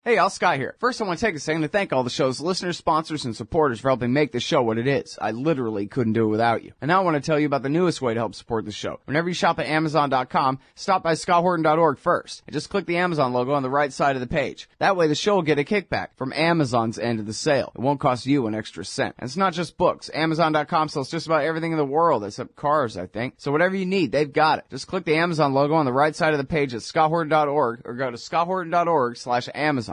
Hey, y'all, Scott here. First, I want to take a second to thank all the show's listeners, sponsors, and supporters for helping make this show what it is. I literally couldn't do it without you. And now I want to tell you about the newest way to help support the show. Whenever you shop at Amazon.com, stop by ScottHorton.org first, and just click the Amazon logo on the right side of the page. That way the show will get a kickback from Amazon's end of the sale. It won't cost you an extra cent. And it's not just books. Amazon.com sells just about everything in the world, except cars, I think. So whatever you need, they've got it. Just click the Amazon logo on the right side of the page at ScottHorton.org, or go to ScottHorton.org/Amazon.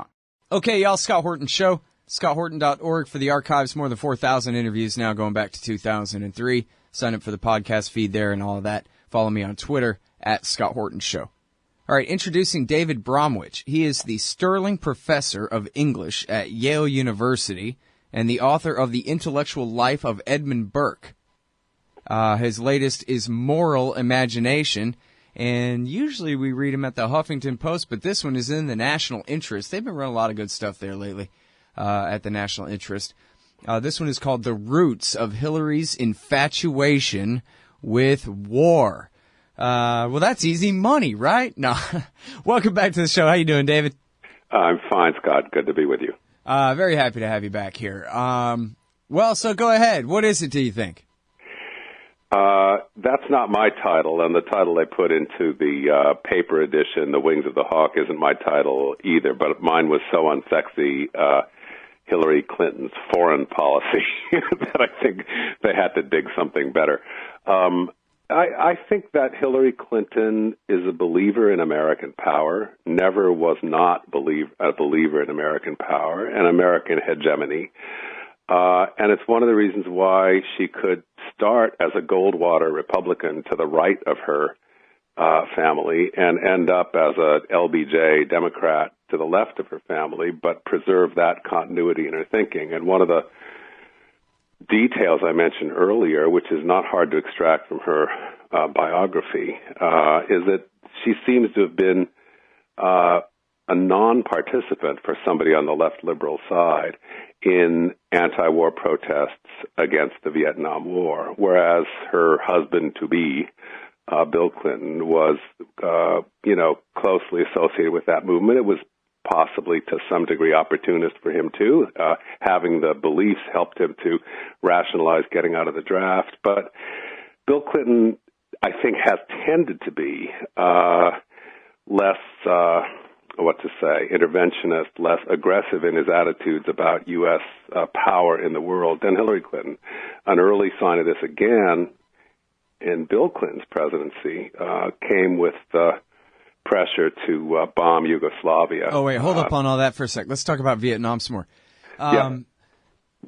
Okay, y'all, Scott Horton Show. ScottHorton.org for the archives. More than 4,000 interviews now going back to 2003. Sign up for the podcast feed there and all of that. Follow me on Twitter at Scott Horton Show. All right, introducing David Bromwich. He is the Sterling Professor of English at Yale University and the author of The Intellectual Life of Edmund Burke. His latest is Moral Imagination. And usually we read them at the Huffington Post, but this one is in the National Interest. They've been running a lot of good stuff there lately at the National Interest. This one is called The Roots of Hillary's Infatuation with War. Well, that's easy money, right? No. Welcome back to the show. How you doing, David? I'm fine, Scott. Good to be with you. Very happy to have you back here. Well, so go ahead. What is it, do you think? That's not my title, and the title they put into the paper edition, The Wings of the Hawk, isn't my title either, but mine was so unsexy, Hillary Clinton's foreign policy, that I think they had to dig something better. I think that Hillary Clinton is a believer in American power, never was not a believer in American power and American hegemony. And it's one of the reasons why she could start as a Goldwater Republican to the right of her family and end up as a LBJ Democrat to the left of her family, but preserve that continuity in her thinking. And one of the details I mentioned earlier, which is not hard to extract from her biography, is that she seems to have been a non-participant for somebody on the left liberal side in anti-war protests against the Vietnam War, whereas her husband-to-be, Bill Clinton, was, closely associated with that movement. It was possibly to some degree opportunist for him, too. Having the beliefs helped him to rationalize getting out of the draft. But Bill Clinton, I think, has tended to be less interventionist, less aggressive in his attitudes about U.S. Power in the world than Hillary Clinton. An early sign of this, again, in Bill Clinton's presidency, came with pressure to bomb Yugoslavia. Oh, wait, hold up on all that for a sec. Let's talk about Vietnam some more.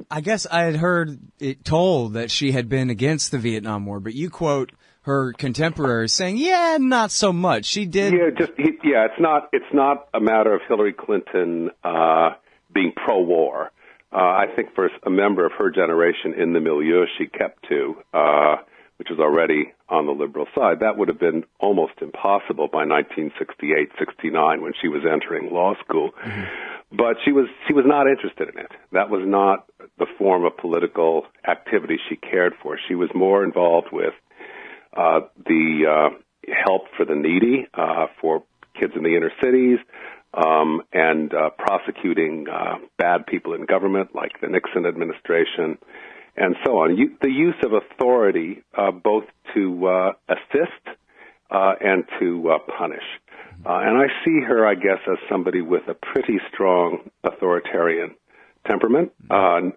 I guess I had heard it told that she had been against the Vietnam War, but you quote her contemporaries saying, "Yeah, not so much. She did." Yeah, it's not a matter of Hillary Clinton being pro-war. I think for a member of her generation in the milieu she kept to, which was already on the liberal side, that would have been almost impossible by 1968, 69 when she was entering law school. Mm-hmm. But she was not interested in it. That was not the form of political activity she cared for. She was more involved with the help for the needy, for kids in the inner cities, and prosecuting bad people in government, like the Nixon administration, and so on. The use of authority both to assist and to punish. And I see her, I guess, as somebody with a pretty strong authoritarian temperament. I'll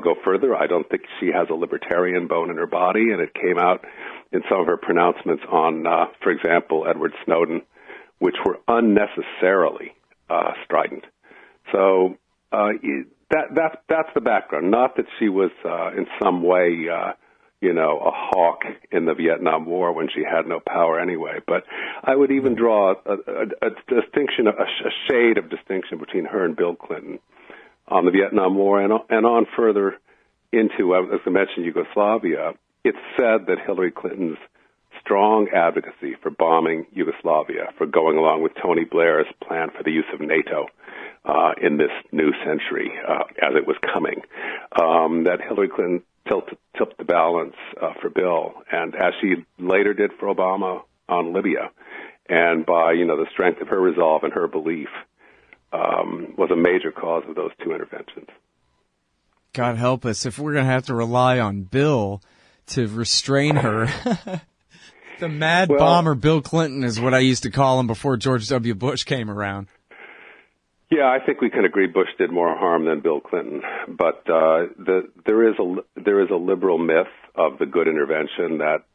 go further. I don't think she has a libertarian bone in her body, and it came out in some of her pronouncements on, for example, Edward Snowden, which were unnecessarily strident. So that's the background. Not that she was in some way, a hawk in the Vietnam War when she had no power anyway. But I would even draw a distinction, a shade of distinction between her and Bill Clinton on the Vietnam War and on further into, as I mentioned, Yugoslavia. It's said that Hillary Clinton's strong advocacy for bombing Yugoslavia, for going along with Tony Blair's plan for the use of NATO in this new century as it was coming, that Hillary Clinton tipped the balance for Bill, and as she later did for Obama on Libya, and by the strength of her resolve and her belief, was a major cause of those two interventions. God help us if we're going to have to rely on Bill to restrain her. The mad bomber Bill Clinton is what I used to call him before George W. Bush came around. Yeah, I think we can agree Bush did more harm than Bill Clinton, but there is a liberal myth of the good intervention that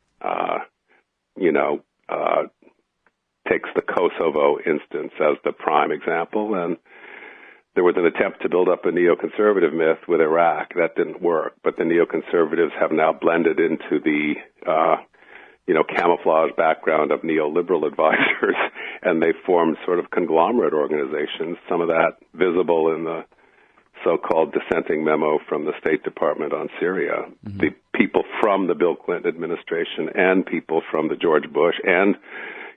takes the Kosovo instance as the prime example, and there was an attempt to build up a neoconservative myth with Iraq. That didn't work, but the neoconservatives have now blended into the camouflage background of neoliberal advisors, and they formed sort of conglomerate organizations, some of that visible in the so-called dissenting memo from the State Department on Syria. Mm-hmm. The people from the Bill Clinton administration and people from the George Bush and,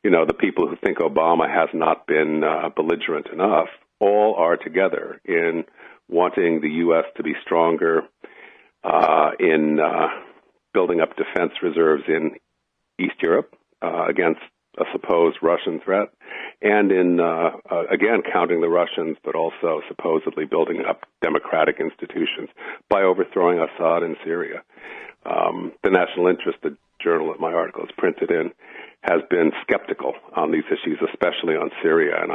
the people who think Obama has not been belligerent enough all are together in wanting the U.S. to be stronger, in building up defense reserves in East Europe against a supposed Russian threat, and in, again, counting the Russians, but also supposedly building up democratic institutions by overthrowing Assad in Syria. The National Interest, the journal that my article is printed in, has been skeptical on these issues, especially on Syria, and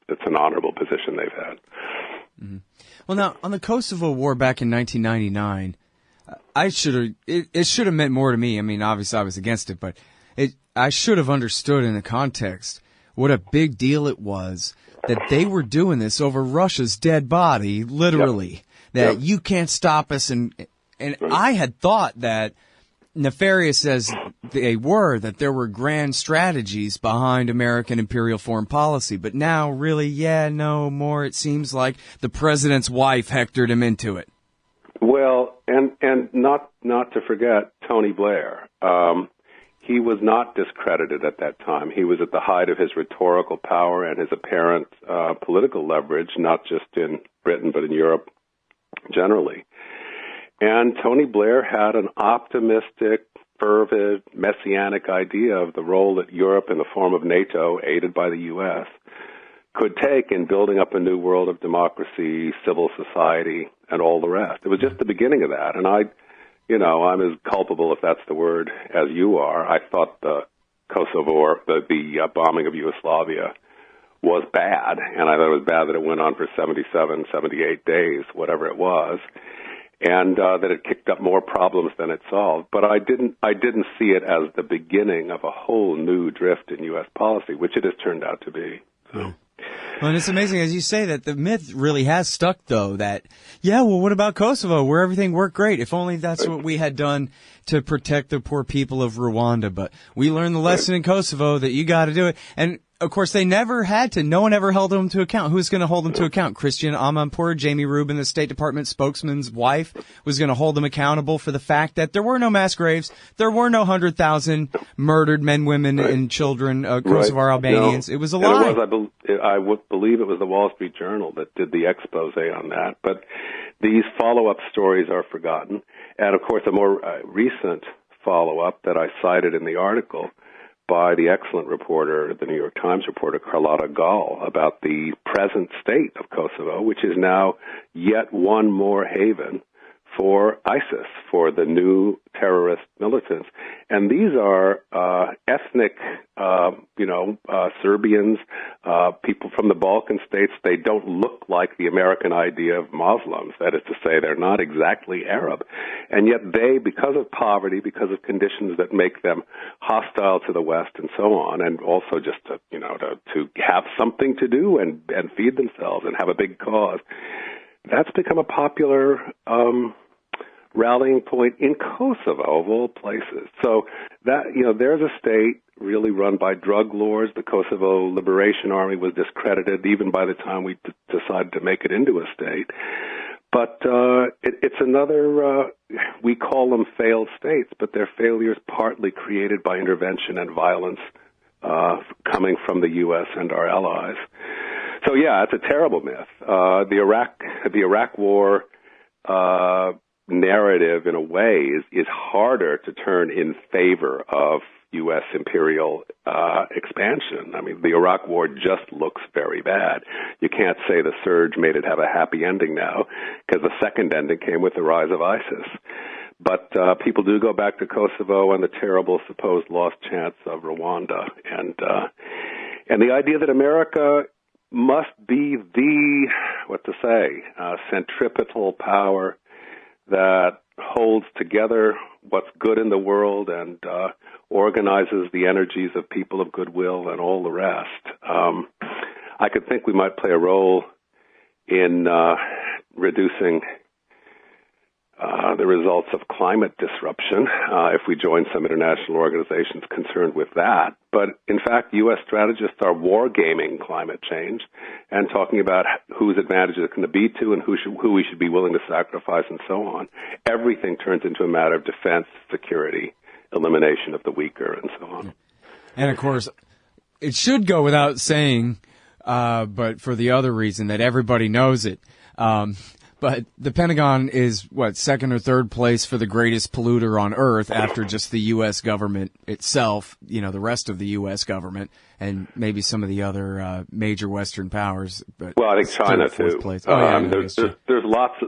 it's an honorable position they've had. Mm-hmm. Well, now, on the Kosovo War back in 1999, it should have meant more to me. I mean, obviously I was against it, but I should have understood in the context what a big deal it was that they were doing this over Russia's dead body, literally. That you can't stop us, and I had thought that, nefarious as they were, that there were grand strategies behind American imperial foreign policy. But now, really, no more. It seems like the president's wife hectored him into it. Well, and not to forget Tony Blair. He was not discredited at that time. He was at the height of his rhetorical power and his apparent political leverage, not just in Britain but in Europe generally. And Tony Blair had an optimistic, fervid, messianic idea of the role that Europe in the form of NATO, aided by the U.S., could take in building up a new world of democracy, civil society, and all the rest. It was just the beginning of that. And I'm as culpable, if that's the word, as you are. I thought the Kosovo or the bombing of Yugoslavia was bad, and I thought it was bad that it went on for 77, 78 days, whatever it was, and that it kicked up more problems than it solved. But I didn't see it as the beginning of a whole new drift in U.S. policy, which it has turned out to be. So. Well, and it's amazing, as you say, that the myth really has stuck, though, that, what about Kosovo, where everything worked great? If only that's what we had done to protect the poor people of Rwanda. But we learned the lesson in Kosovo that you got to do it. And, of course, they never had to. No one ever held them to account. Who's going to hold them to account? Christian Amanpour, Jamie Rubin, the State Department spokesman's wife, was going to hold them accountable for the fact that there were no mass graves, there were no 100,000 murdered men, women, and children, Kosovar Albanians. No. It was a lie. I would believe it was the Wall Street Journal that did the expose on that. But these follow-up stories are forgotten. And, of course, a more recent follow-up that I cited in the article by the excellent reporter, the New York Times reporter, Carlotta Gall, about the present state of Kosovo, which is now yet one more haven for ISIS, for the new terrorist militants. And these are ethnic, Serbians, people from the Balkan states. They don't look like the American idea of Muslims. That is to say, they're not exactly Arab. And yet they, because of poverty, because of conditions that make them hostile to the West and so on, and also just to have something to do and feed themselves and have a big cause, that's become a popular rallying point in Kosovo, of all places. So that, there's a state really run by drug lords. The Kosovo Liberation Army was discredited even by the time we decided to make it into a state. But it's another, we call them failed states, but they're failures partly created by intervention and violence coming from the U.S. and our allies. So, it's a terrible myth. The Iraq War narrative, in a way, is harder to turn in favor of U.S. imperial expansion. I mean, the Iraq War just looks very bad. You can't say the surge made it have a happy ending now, because the second ending came with the rise of ISIS. But people do go back to Kosovo and the terrible supposed lost chance of Rwanda, and the idea that America must be the, centripetal power that holds together what's good in the world and organizes the energies of people of goodwill and all the rest. I could think we might play a role in reducing the results of climate disruption if we join some international organizations concerned with that. But in fact, U.S. strategists are wargaming climate change and talking about whose advantage it's going to be to and who we should be willing to sacrifice and so on. Everything turns into a matter of defense, security, elimination of the weaker, and so on. And of course, it should go without saying, but for the other reason that everybody knows it. But the Pentagon is, second or third place for the greatest polluter on Earth after just the U.S. government itself, the rest of the U.S. government, and maybe some of the other major Western powers. But well, I think China, too. Place. Oh, yeah, there's lots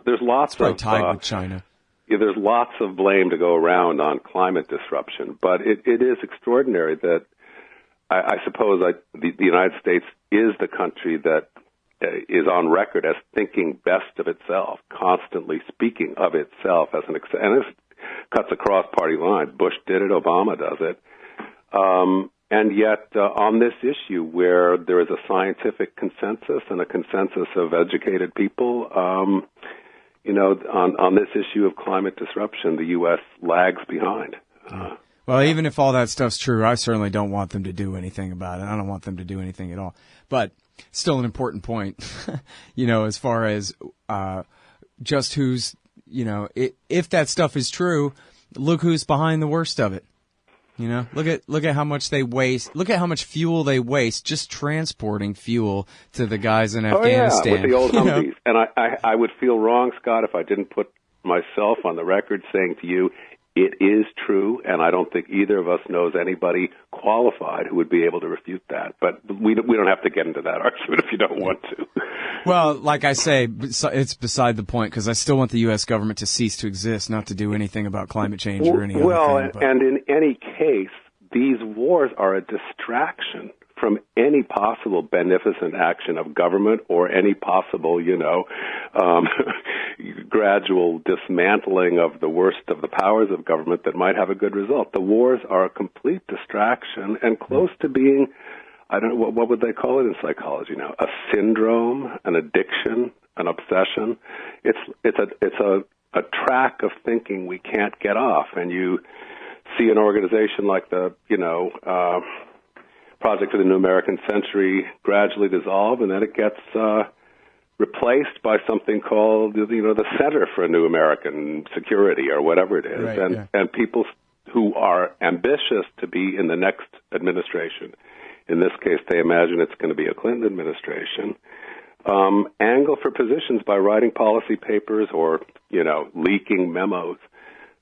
of tied with China. Yeah, there's lots of blame to go around on climate disruption, but it is extraordinary that I suppose the United States is the country that is on record as thinking best of itself, constantly speaking of itself as and this cuts across party lines. Bush did it, Obama does it, and yet on this issue where there is a scientific consensus and a consensus of educated people, on this issue of climate disruption, the U.S. lags behind. Well, even if all that stuff's true, I certainly don't want them to do anything about it. I don't want them to do anything at all. But still an important point, as far as just who's, if that stuff is true, look who's behind the worst of it. Look at how much they waste. Look at how much fuel they waste just transporting fuel to the guys in Afghanistan. Oh, yeah, with the old Humvees. And I would feel wrong, Scott, if I didn't put myself on the record saying to you, it is true, and I don't think either of us knows anybody qualified who would be able to refute that. But we don't have to get into that argument if you don't want to. Well, like I say, it's beside the point, because I still want the U.S. government to cease to exist, not to do anything about climate change or any other thing. Well, and in any case, these wars are a distraction from any possible beneficent action of government or any possible, gradual dismantling of the worst of the powers of government that might have a good result. The wars are a complete distraction and close to being, I don't know, what would they call it in psychology now? A syndrome, an addiction, an obsession. It's a track of thinking we can't get off. And you see an organization like the, Project for the New American Century gradually dissolve, and then it gets replaced by something called, the Center for a New American Security or whatever it is. Right, and people who are ambitious to be in the next administration, in this case they imagine it's going to be a Clinton administration, angle for positions by writing policy papers or, leaking memos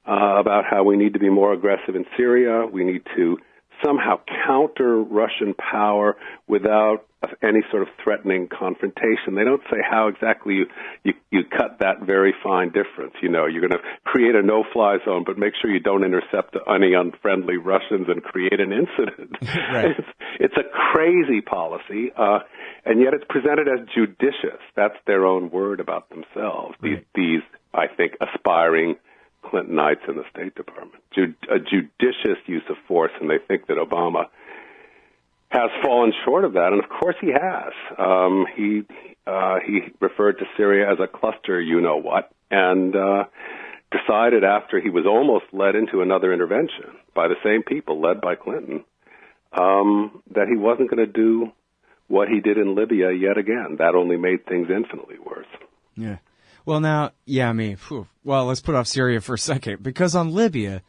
about how we need to be more aggressive in Syria, we need to somehow counter Russian power without any sort of threatening confrontation. They don't say how exactly you cut that very fine difference. You're going to create a no-fly zone, but make sure you don't intercept any unfriendly Russians and create an incident. Right. It's a crazy policy, and yet it's presented as judicious. That's their own word about themselves. Right. These, I think, aspiring Clintonites in the State Department. A judicious use of force, and they think that Obama has fallen short of that, and of course he has. He referred to Syria as a cluster you-know-what, and decided after he was almost led into another intervention by the same people, led by Clinton, that he wasn't going to do what he did in Libya yet again. That only made things infinitely worse. Yeah. Well, now, well, let's put off Syria for a second, because on Libya,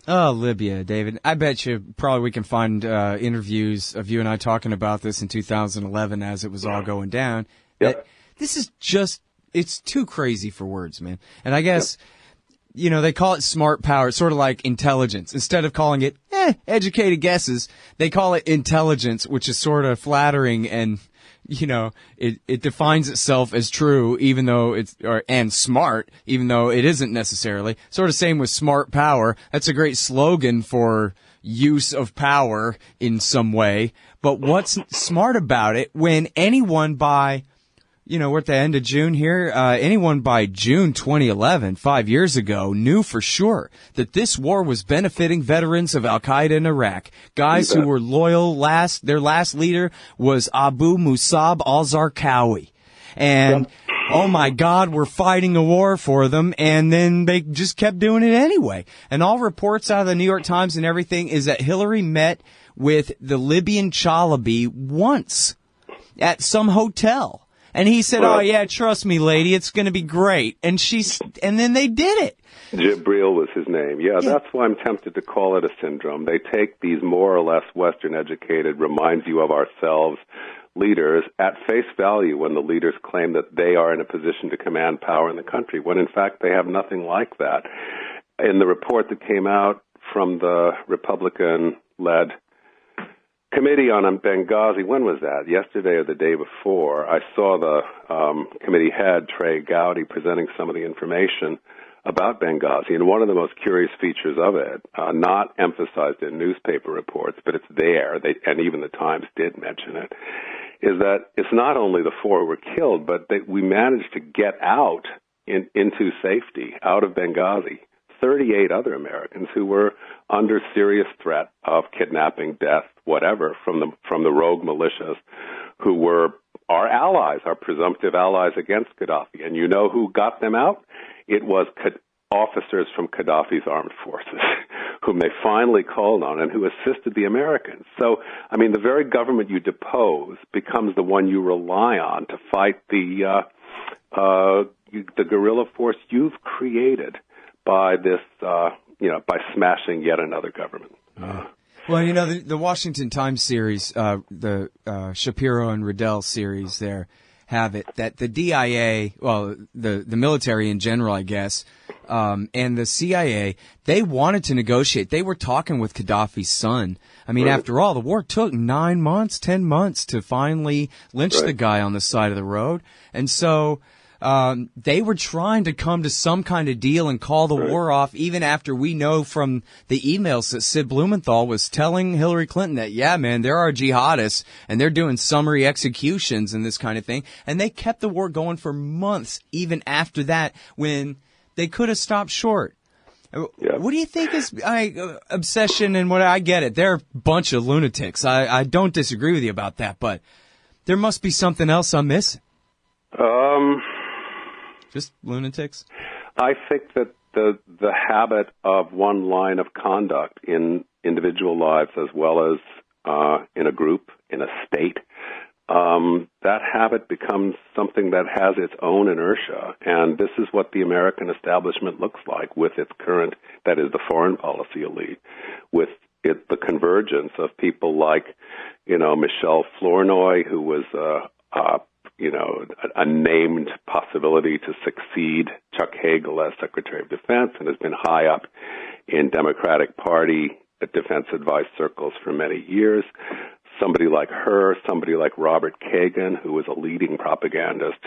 David, I bet you probably we can find interviews of you and I talking about this in 2011 as it was all going down. Yeah. This is just, it's too crazy for words, man. And I guess they call it smart power, sort of like intelligence. Instead of calling it, educated guesses, they call it intelligence, which is sort of flattering and, it defines itself as true, even though and smart, even though it isn't necessarily. Sort of same with smart power. That's a great slogan for use of power in some way. But what's smart about it when anyone by, we're at the end of June here, anyone by June 2011, 5 years ago, knew for sure that this war was benefiting veterans of Al-Qaeda in Iraq. Guys who were loyal, their last leader was Abu Musab al-Zarqawi. And, oh my God, we're fighting a war for them, and then they just kept doing it anyway. And all reports out of the New York Times and everything is that Hillary met with the Libyan Chalabi once at some hotel. And he said, "Oh yeah, trust me, lady, it's going to be great." And then they did it. Jibril was his name. Yeah, that's why I'm tempted to call it a syndrome. They take these more or less Western-educated, reminds you of ourselves leaders at face value when the leaders claim that they are in a position to command power in the country, when in fact they have nothing like that. In the report that came out from the Republican-led Committee on Benghazi, when was that? Yesterday or the day before? I saw the committee head, Trey Gowdy, presenting some of the information about Benghazi. And one of the most curious features of it, not emphasized in newspaper reports, but it's there, and even the Times did mention it, is that it's not only the 4 who were killed, but that we managed to get out into safety, out of Benghazi, 38 other Americans who were under serious threat of kidnapping, death, whatever, from the rogue militias who were our allies, our presumptive allies against Gaddafi. And you know who got them out? It was officers from Gaddafi's armed forces whom they finally called on and who assisted the Americans. So, I mean, the very government you depose becomes the one you rely on to fight the guerrilla force you've created by this, by smashing yet another government. Well, the Washington Times series, the Shapiro and Riddell series there have it that the DIA, well, the military in general, I guess, and the CIA, they wanted to negotiate. They were talking with Gaddafi's son. I mean, after all, the war took 9 months, 10 months to finally lynch the guy on the side of the road. And so they were trying to come to some kind of deal and call the war off, even after we know from the emails that Sid Blumenthal was telling Hillary Clinton that, yeah, man, there are jihadists and they're doing summary executions and this kind of thing. And they kept the war going for months, even after that, when they could have stopped short. Yeah. What do you think is obsession and what I get it? They're a bunch of lunatics. I don't disagree with you about that, but there must be something else I'm missing. Just lunatics? I think that the habit of one line of conduct in individual lives as well as in a group, in a state, that habit becomes something that has its own inertia. And this is what the American establishment looks like with its current, that is the foreign policy elite, with the convergence of people like, Michelle Flournoy, who was a named possibility to succeed Chuck Hagel as Secretary of Defense and has been high up in Democratic Party defense advice circles for many years. Somebody like her, somebody like Robert Kagan, who was a leading propagandist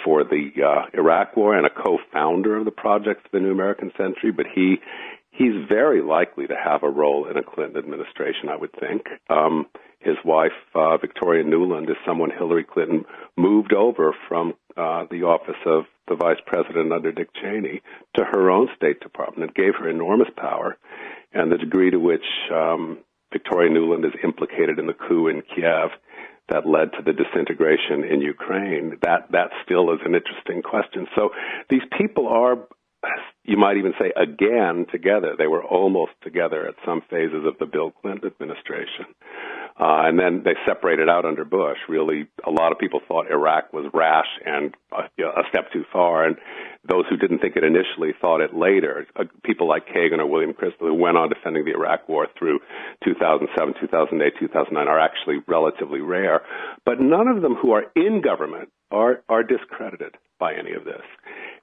for the Iraq War and a co-founder of the Project for the New American Century, but he's very likely to have a role in a Clinton administration, I would think. His wife, Victoria Nuland, is someone Hillary Clinton moved over from the office of the vice president under Dick Cheney to her own State Department. It gave her enormous power, and the degree to which Victoria Nuland is implicated in the coup in Kiev that led to the disintegration in Ukraine, that still is an interesting question. So these people are, you might even say, again together. They were almost together at some phases of the Bill Clinton administration. And then they separated out under Bush. Really, a lot of people thought Iraq was rash and a step too far, and those who didn't think it initially thought it later. People like Kagan or William Crystal, who went on defending the Iraq War through 2007, 2008, 2009, are actually relatively rare. But none of them who are in government are discredited by any of this.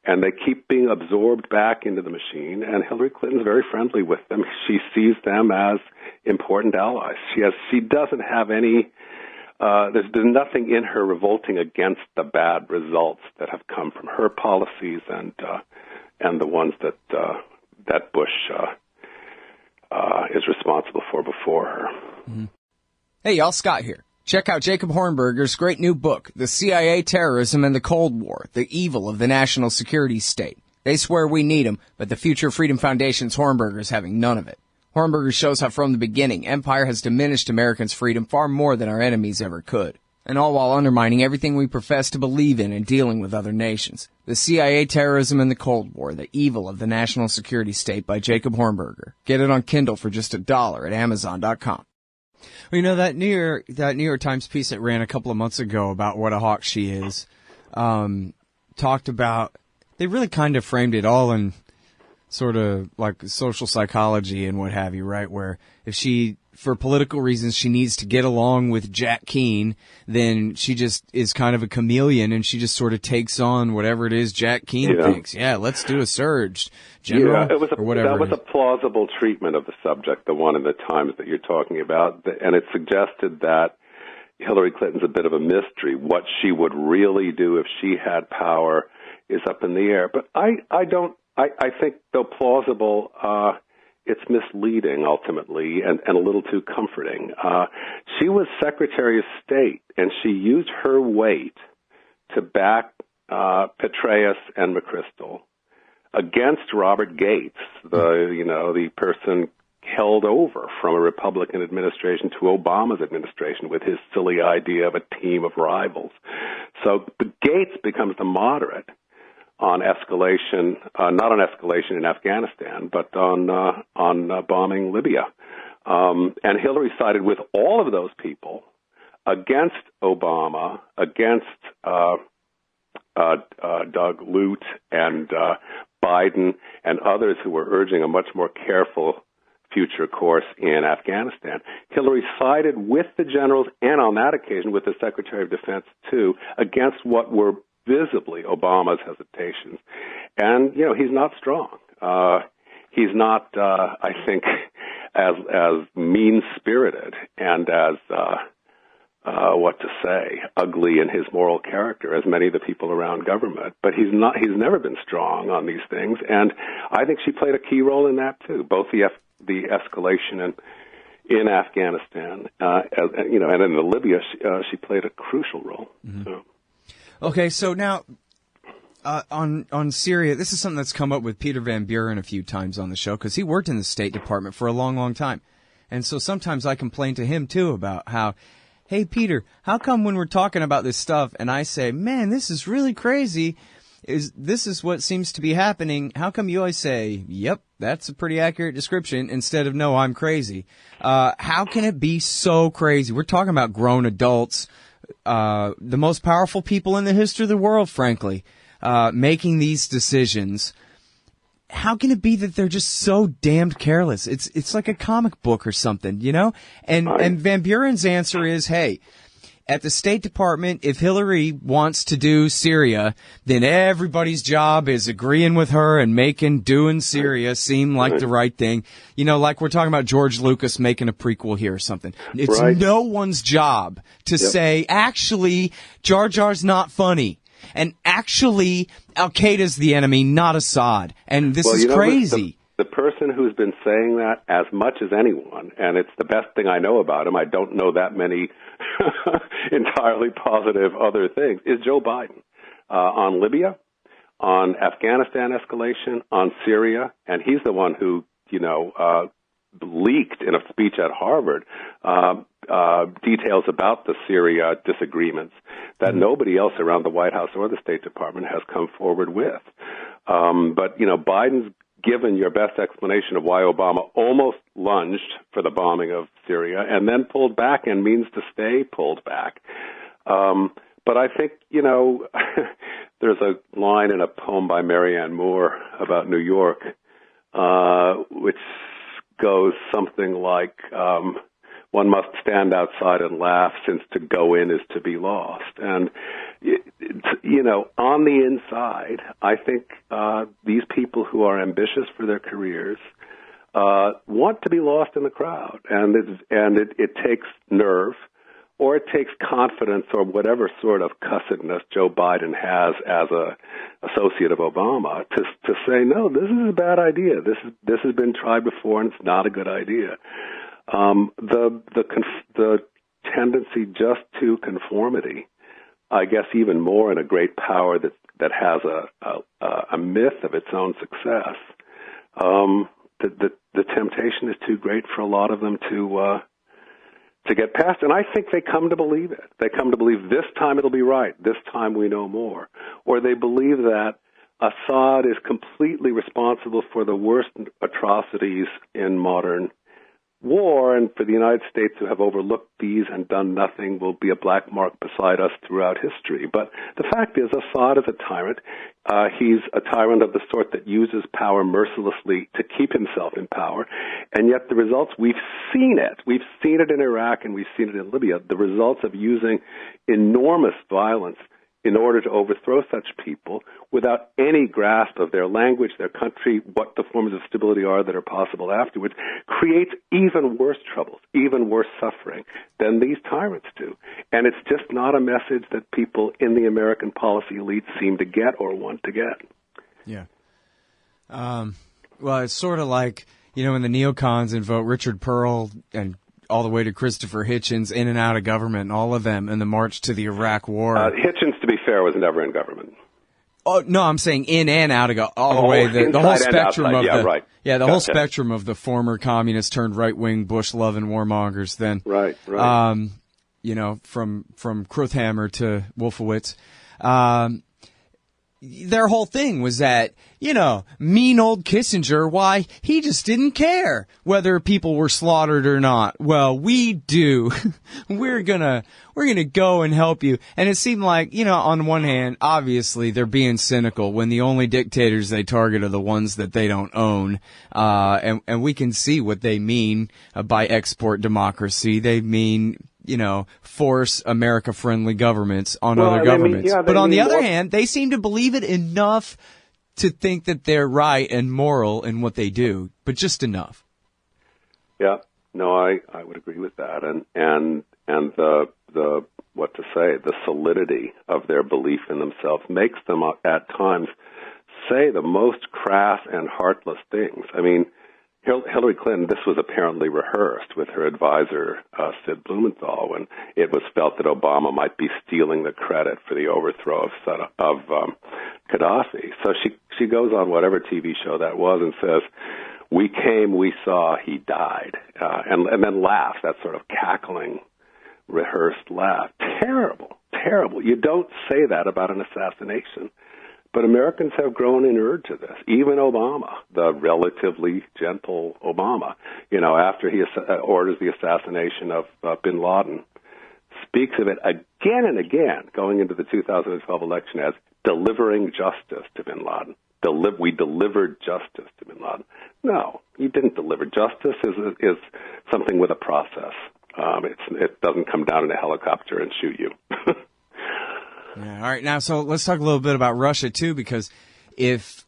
and they keep being absorbed back into the machine, and Hillary Clinton's very friendly with them. She sees them as important allies. She doesn't have any, there's nothing in her revolting against the bad results that have come from her policies and the ones that Bush is responsible for before her. Mm-hmm. Hey, y'all, Scott here. Check out Jacob Hornberger's great new book, The CIA, Terrorism, and the Cold War, The Evil of the National Security State. They swear we need them, but the Future Freedom Foundation's Hornberger's having none of it. Hornberger shows how from the beginning, empire has diminished Americans' freedom far more than our enemies ever could, and all while undermining everything we profess to believe in and dealing with other nations. The CIA, Terrorism, and the Cold War, The Evil of the National Security State by Jacob Hornberger. Get it on Kindle for just $1 at Amazon.com. Well, you know, that New York Times piece that ran a couple of months ago about what a hawk she is, talked about, they really kind of framed it all in sort of like social psychology and what have you, right? Where if she, for political reasons, she needs to get along with Jack Keane, then she just is kind of a chameleon and she just sort of takes on whatever it is Jack Keane thinks. Yeah, let's do a surge, General, or whatever. That was a plausible treatment of the subject, the one in the Times that you're talking about, and it suggested that Hillary Clinton's a bit of a mystery. What she would really do if she had power is up in the air. But I think, though plausible, it's misleading ultimately and a little too comforting. She was Secretary of State, and she used her weight to back Petraeus and McChrystal against Robert Gates, the person held over from a Republican administration to Obama's administration with his silly idea of a team of rivals. So Gates becomes the moderate on escalation, not on escalation in Afghanistan, but on bombing Libya. And Hillary sided with all of those people against Obama, against Doug Lute and Biden and others who were urging a much more careful future course in Afghanistan. Hillary sided with the generals and on that occasion with the Secretary of Defense too against what were visibly Obama's hesitations. And, he's not strong. He's not, I think, as mean-spirited and as, ugly in his moral character as many of the people around government. But he's never been strong on these things. And I think she played a key role in that, too, both the escalation in Afghanistan, and in the Libya, she played a crucial role. Mm-hmm. So. Okay, so now on Syria, this is something that's come up with Peter Van Buren a few times on the show because he worked in the State Department for a long, long time. And so sometimes I complain to him, too, about how, hey, Peter, how come when we're talking about this stuff and I say, man, this is really crazy, this is what seems to be happening, how come you always say, yep, that's a pretty accurate description, instead of, no, I'm crazy? How can it be so crazy? We're talking about grown adults, the most powerful people in the history of the world, frankly, making these decisions. How can it be that they're just so damned careless? It's like a comic book or something, And Van Buren's answer is, hey, at the State Department, if Hillary wants to do Syria, then everybody's job is agreeing with her and doing Syria seem like the right thing. Like we're talking about George Lucas making a prequel here or something. It's no one's job to say, actually, Jar Jar's not funny. And actually, Al-Qaeda's the enemy, not Assad. And this is crazy. The person who's been saying that as much as anyone, and it's the best thing I know about him, I don't know that many entirely positive other things, is Joe Biden. On Libya, on Afghanistan escalation, on Syria, and he's the one who, leaked in a speech at Harvard details about the Syria disagreements that nobody else around the White House or the State Department has come forward with. But Biden's given your best explanation of why Obama almost lunged for the bombing of Syria and then pulled back and means to stay pulled back. But I think, there's a line in a poem by Marianne Moore about New York, which goes something like, one must stand outside and laugh since to go in is to be lost. And on the inside, I think these people who are ambitious for their careers want to be lost in the crowd, and it takes nerve, or it takes confidence, or whatever sort of cussedness Joe Biden has as a associate of Obama to say, no, this is a bad idea. This has been tried before, and it's not a good idea. The tendency just to conformity, I guess, even more in a great power that has a myth of its own success. The temptation is too great for a lot of them to get past, and I think they come to believe it. They come to believe this time it'll be right. This time we know more, or they believe that Assad is completely responsible for the worst atrocities in modern war, and for the United States to have overlooked these and done nothing will be a black mark beside us throughout history. But the fact is, Assad is a tyrant. He's a tyrant of the sort that uses power mercilessly to keep himself in power, and yet the results, we've seen it. We've seen it in Iraq and we've seen it in Libya, the results of using enormous violence in order to overthrow such people without any grasp of their language, their country, what the forms of stability are that are possible afterwards, creates even worse troubles, even worse suffering than these tyrants do. And it's just not a message that people in the American policy elite seem to get or want to get. Yeah. Well, it's sort of like, when the neocons invoke Richard Pearl and all the way to Christopher Hitchens, in and out of government, and all of them in the march to the Iraq War. Hitchens, to be fair, was never in government. Oh no, I'm saying in and out of all the way, the whole spectrum of the whole spectrum of the former communist turned right wing Bush loving warmongers. Then right. From Kruthammer to Wolfowitz. Their whole thing was that, mean old Kissinger, why, he just didn't care whether people were slaughtered or not. Well, we do. We're gonna go and help you. And it seemed like, on one hand, obviously they're being cynical when the only dictators they target are the ones that they don't own. And we can see what they mean by export democracy. They mean, force America-friendly governments on other governments. But on the other hand, they seem to believe it enough to think that they're right and moral in what they do, but just enough. Yeah, no, I would agree with that, and the what to say, the solidity of their belief in themselves makes them at times say the most crass and heartless things. I mean, Hillary Clinton, this was apparently rehearsed with her advisor, Sid Blumenthal, when it was felt that Obama might be stealing the credit for the overthrow of Gaddafi. So she goes on whatever TV show that was and says, "We came, we saw, he died," and then laughs, that sort of cackling, rehearsed laugh. Terrible. You don't say that about an assassination. But Americans have grown inured to this. Even Obama, the relatively gentle Obama, after he orders the assassination of bin Laden, speaks of it again and again going into the 2012 election as delivering justice to bin Laden. We delivered justice to bin Laden. No, you didn't deliver. Justice is something with a process. It doesn't come down in a helicopter and shoot you. Yeah, all right, now, so let's talk a little bit about Russia, too, because if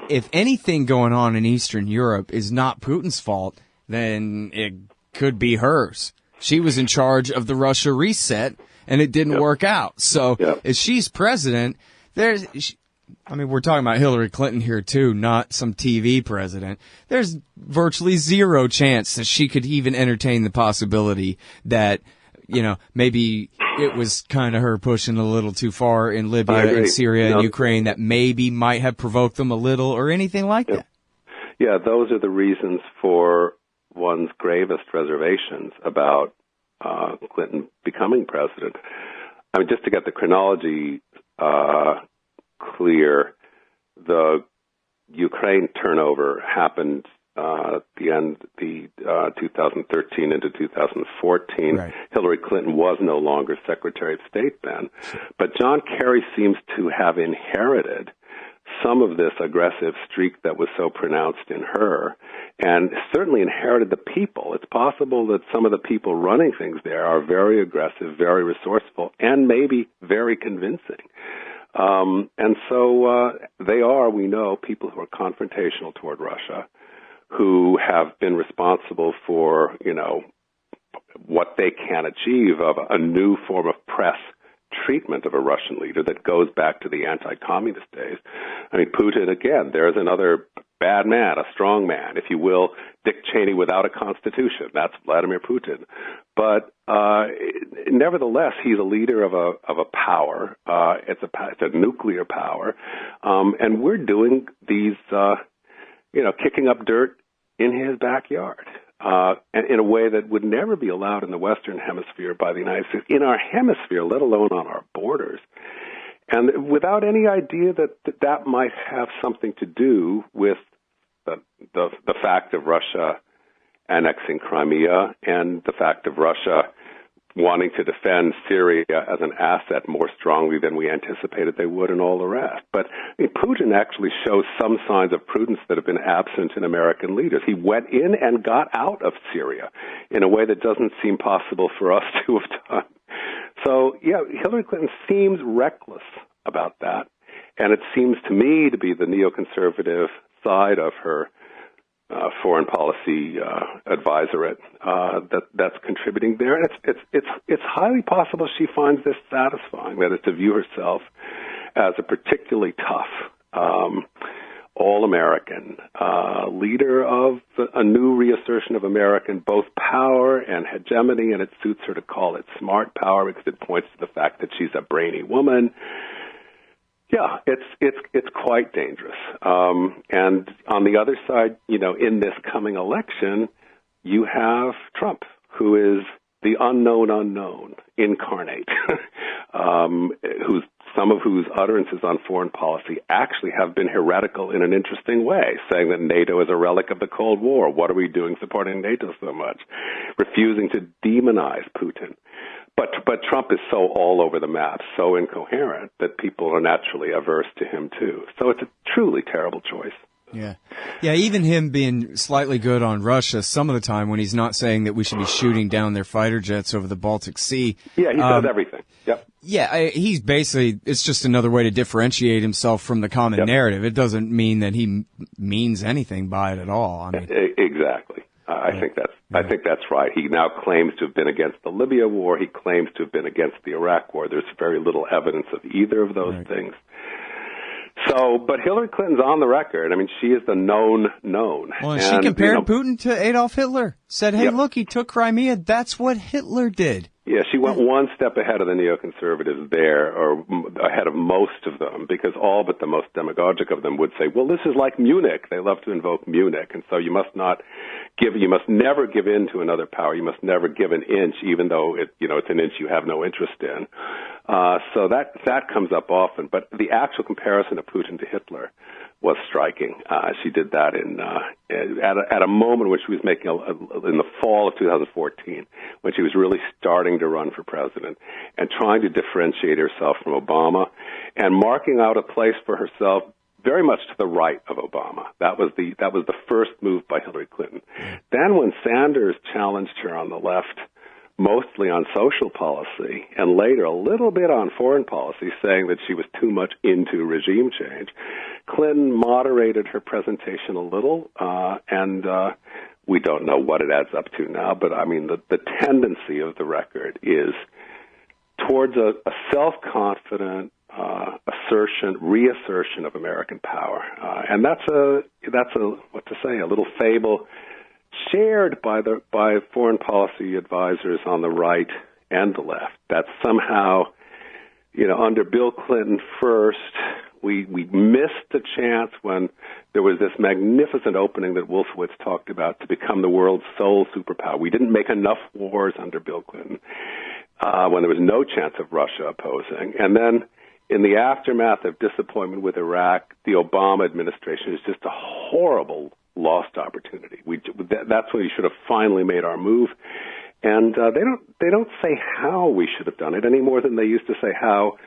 anything going on in Eastern Europe is not Putin's fault, then it could be hers. She was in charge of the Russia reset, and it didn't work out. So if she's president, we're talking about Hillary Clinton here, too, not some TV president. There's virtually zero chance that she could even entertain the possibility that, maybe it was kind of her pushing a little too far in Libya and Syria and Ukraine that maybe might have provoked them a little or anything like that. Yeah, those are the reasons for one's gravest reservations about Clinton becoming president. I mean, just to get the chronology clear, the Ukraine turnover happened the end, 2013 into 2014. Right. Hillary Clinton was no longer Secretary of State then. But John Kerry seems to have inherited some of this aggressive streak that was so pronounced in her, and certainly inherited the people. It's possible that some of the people running things there are very aggressive, very resourceful, and maybe very convincing. And so they are, we know, people who are confrontational toward Russia, who have been responsible for, what they can achieve of a new form of press treatment of a Russian leader that goes back to the anti-communist days. I mean, Putin, again, there's another bad man, a strong man, if you will, Dick Cheney without a constitution. That's Vladimir Putin. But nevertheless, he's a leader of a power. It's a nuclear power, and we're doing these, kicking up dirt in his backyard. And in a way that would never be allowed in the Western Hemisphere by the United States, in our hemisphere, let alone on our borders. And without any idea that might have something to do with the fact of Russia annexing Crimea and the fact of Russia wanting to defend Syria as an asset more strongly than we anticipated they would and all the rest. But Putin actually shows some signs of prudence that have been absent in American leaders. He went in and got out of Syria in a way that doesn't seem possible for us to have done. So, yeah, Hillary Clinton seems reckless about that. And it seems to me to be the neoconservative side of her foreign policy advisorate that's contributing there. And it's highly possible she finds this satisfying, that is, to view herself as a particularly tough, all-American leader of a new reassertion of American both power and hegemony, and it suits her to call it smart power because it points to the fact that she's a brainy woman. Yeah, it's quite dangerous. And on the other side, in this coming election, you have Trump, who is the unknown unknown incarnate, some of whose utterances on foreign policy actually have been heretical in an interesting way, saying that NATO is a relic of the Cold War. What are we doing supporting NATO so much? Refusing to demonize Putin. But Trump is so all over the map, so incoherent, that people are naturally averse to him, too. So it's a truly terrible choice. Yeah. Yeah, even him being slightly good on Russia some of the time when he's not saying that we should be shooting down their fighter jets over the Baltic Sea. Yeah, he does everything. Yep. Yeah, he's basically, it's just another way to differentiate himself from the common narrative. It doesn't mean that he means anything by it at all. I mean, exactly. I think that's right. He now claims to have been against the Libya war. He claims to have been against the Iraq war. There's very little evidence of either of those things. So, but Hillary Clinton's on the record. I mean, she is the known. Well, and she compared Putin to Adolf Hitler. Said, hey, look, he took Crimea. That's what Hitler did. Yeah, she went one step ahead of the neoconservatives there, or ahead of most of them, because all but the most demagogic of them would say, well, this is like Munich. They love to invoke Munich, and so you must never give in to another power. You must never give an inch, even though it's an inch you have no interest in. So that comes up often. But the actual comparison of Putin to Hitler was striking. She did that at a moment when she was making in the fall of 2014, when she was really starting to run for president and trying to differentiate herself from Obama and marking out a place for herself very much to the right of Obama. That was the first move by Hillary Clinton. Then when Sanders challenged her on the left, mostly on social policy, and later a little bit on foreign policy, saying that she was too much into regime change, Clinton moderated her presentation a little, and we don't know what it adds up to now, but I mean, the tendency of the record is towards a self-confident reassertion of American power. And that's a little fable shared by foreign policy advisors on the right and the left, that somehow, under Bill Clinton first, we missed a chance when there was this magnificent opening that Wolfowitz talked about to become the world's sole superpower. We didn't make enough wars under Bill Clinton when there was no chance of Russia opposing. And then in the aftermath of disappointment with Iraq, the Obama administration is just a horrible lost opportunity. That's when we should have finally made our move. And they don't say how we should have done it any more than they used to say how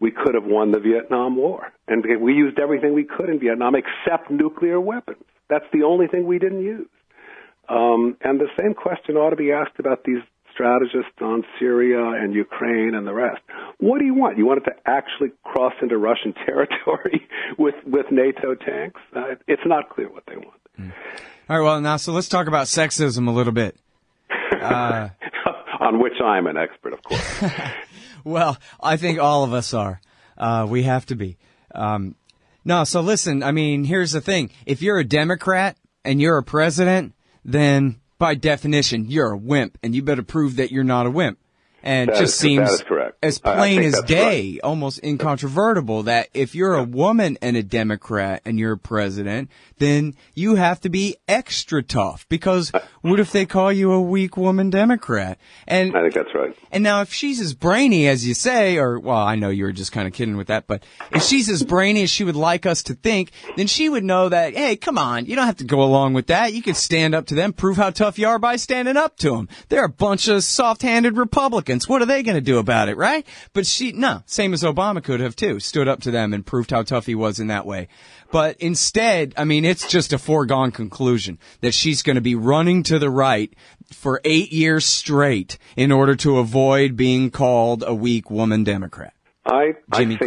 we could have won the Vietnam War. And we used everything we could in Vietnam except nuclear weapons. That's the only thing we didn't use. And the same question ought to be asked about these strategists on Syria and Ukraine and the rest. What do you want? You want it to actually cross into Russian territory with NATO tanks? It's not clear what they want. All right, well, now, so let's talk about sexism a little bit. On which I'm an expert, of course. Well, I think all of us are. We have to be. No, so listen, I mean, here's the thing. If you're a Democrat and you're a president, then by definition, you're a wimp, and you better prove that you're not a wimp. And it just seems as plain as day, almost incontrovertible, that if you're a woman and a Democrat and you're a president, then you have to be extra tough. Because what if they call you a weak woman Democrat? And I think that's right. And now if she's as brainy as you say, or, well, I know you were just kind of kidding with that, but if she's as brainy as she would like us to think, then she would know that, hey, come on, you don't have to go along with that. You can stand up to them, prove how tough you are by standing up to them. They're a bunch of soft-handed Republicans. What are they going to do about it, right? But same as Obama could have too, stood up to them and proved how tough he was in that way. But instead, I mean, it's just a foregone conclusion that she's going to be running to the right for 8 years straight in order to avoid being called a weak woman Democrat. I think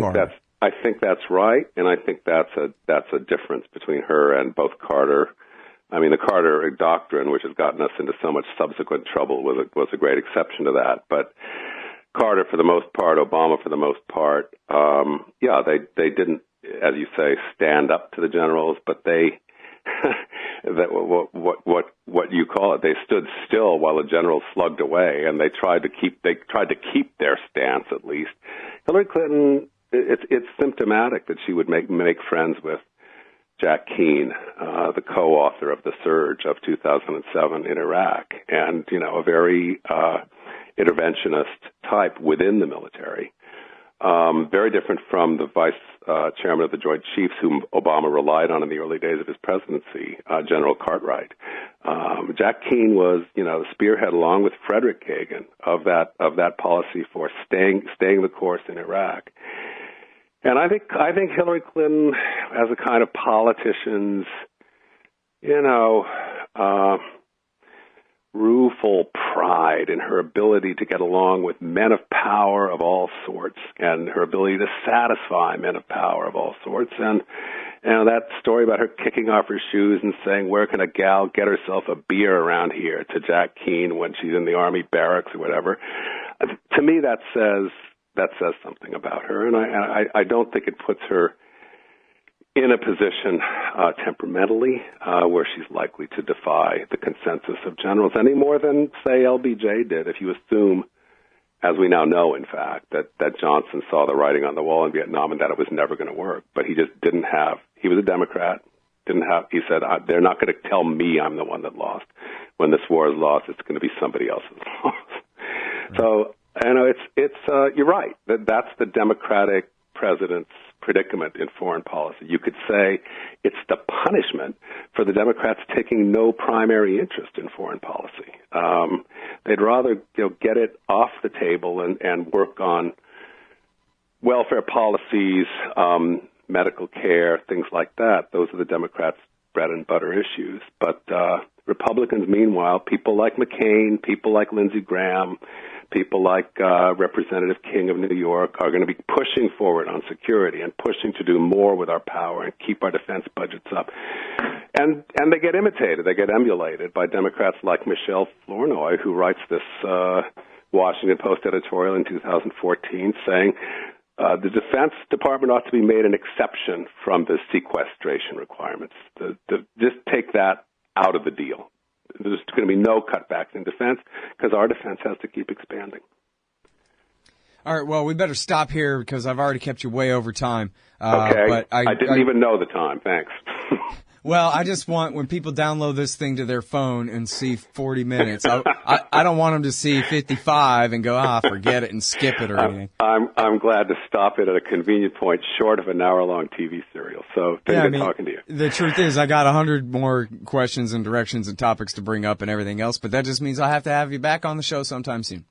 that's right, and I think that's a difference between her and both Carter. I mean, the Carter doctrine, which has gotten us into so much subsequent trouble, was a great exception to that. But Carter, for the most part, Obama, for the most part, they didn't, as you say, stand up to the generals, but they, what you call it, they stood still while the generals slugged away, and they tried to keep their stance at least. Hillary Clinton, it's symptomatic that she would make friends with Jack Keane, the co-author of The Surge of 2007 in Iraq, and, a very interventionist type within the military. Very different from the vice chairman of the Joint Chiefs, whom Obama relied on in the early days of his presidency, General Cartwright. Jack Keane was, the spearhead, along with Frederick Kagan, of that policy for staying the course in Iraq. And I think Hillary Clinton, as a kind of politician's, rueful pride in her ability to get along with men of power of all sorts, and her ability to satisfy men of power of all sorts, and that story about her kicking off her shoes and saying, "Where can a gal get herself a beer around here?" to Jack Keane when she's in the Army barracks or whatever. To me, that says something about her, and I don't think it puts her in a position temperamentally where she's likely to defy the consensus of generals any more than, say, LBJ did, if you assume, as we now know, in fact, that Johnson saw the writing on the wall in Vietnam and that it was never going to work. But he just didn't have – he was a Democrat. He said, they're not going to tell me I'm the one that lost. When this war is lost, it's going to be somebody else's loss. So, you're right. That's the Democratic president's predicament in foreign policy. You could say it's the punishment for the Democrats taking no primary interest in foreign policy. They'd rather get it off the table and work on welfare policies, medical care, things like that. Those are the Democrats' bread and butter issues. But Republicans, meanwhile, people like McCain, people like Lindsey Graham, people like Representative King of New York are going to be pushing forward on security and pushing to do more with our power and keep our defense budgets up. And they get imitated, they get emulated by Democrats like Michelle Flournoy, who writes this Washington Post editorial in 2014 saying the Defense Department ought to be made an exception from the sequestration requirements. Just take that out of the deal. There's going to be no cutbacks in defense because our defense has to keep expanding. All right, well, we better stop here because I've already kept you way over time. Okay, but I didn't even know the time. Thanks. Well, I just want, when people download this thing to their phone and see 40 minutes, I don't want them to see 55 and go, forget it and skip it or anything. I'm glad to stop it at a convenient point short of an hour-long TV serial. So, good talking to you. The truth is, I got 100 more questions and directions and topics to bring up and everything else, but that just means I have to have you back on the show sometime soon.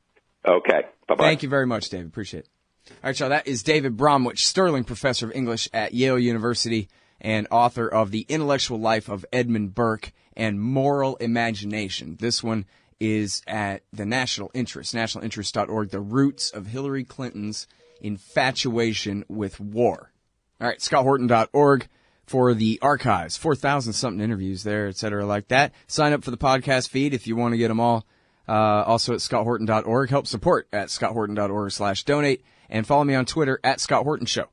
Okay. Bye-bye. Thank you very much, David. Appreciate it. All right, y'all, that is David Bromwich, Sterling Professor of English at Yale University and author of The Intellectual Life of Edmund Burke and Moral Imagination. This one is at the National Interest, nationalinterest.org, The Roots of Hillary Clinton's Infatuation with War. All right, scotthorton.org for the archives, 4,000-something interviews there, et cetera, like that. Sign up for the podcast feed if you want to get them all. Also at scotthorton.org. Help support at scotthorton.org/donate. And follow me on Twitter at Scott Horton Show.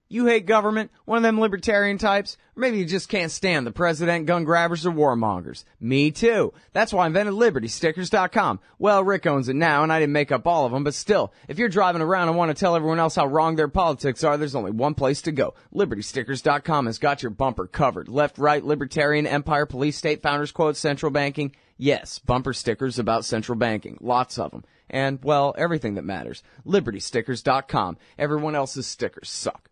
You hate government? One of them libertarian types? Or maybe you just can't stand the president, gun grabbers, or warmongers. Me too. That's why I invented LibertyStickers.com. Well, Rick owns it now, and I didn't make up all of them, but still, if you're driving around and want to tell everyone else how wrong their politics are, there's only one place to go. LibertyStickers.com has got your bumper covered. Left, right, libertarian, empire, police, state, founders quote, central banking. Yes, bumper stickers about central banking. Lots of them. And, well, everything that matters. LibertyStickers.com. Everyone else's stickers suck.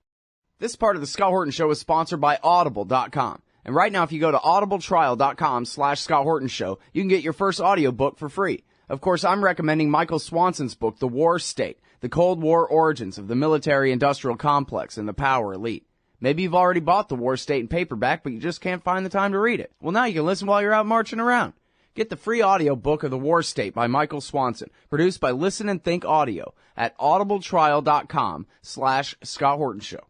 This part of the Scott Horton Show is sponsored by Audible.com. And right now, if you go to audibletrial.com/Scott Horton Show, you can get your first audiobook for free. Of course, I'm recommending Michael Swanson's book, The War State, The Cold War Origins of the Military-Industrial Complex and the Power Elite. Maybe you've already bought The War State in paperback, but you just can't find the time to read it. Well, now you can listen while you're out marching around. Get the free audiobook of The War State by Michael Swanson, produced by Listen and Think Audio at audibletrial.com/Scott Horton Show.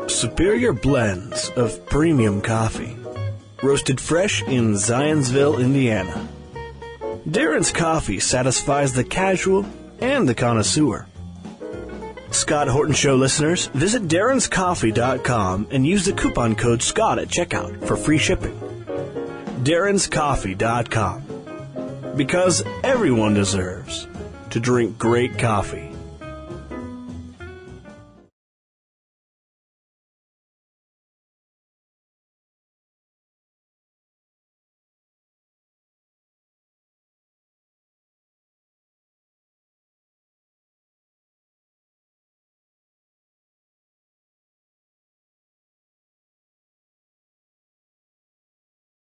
Superior blends of premium coffee. Roasted fresh in Zionsville, Indiana. Darren's Coffee satisfies the casual and the connoisseur. Scott Horton Show listeners, visit darrenscoffee.com and use the coupon code SCOTT at checkout for free shipping. darrenscoffee.com. Because everyone deserves to drink great coffee.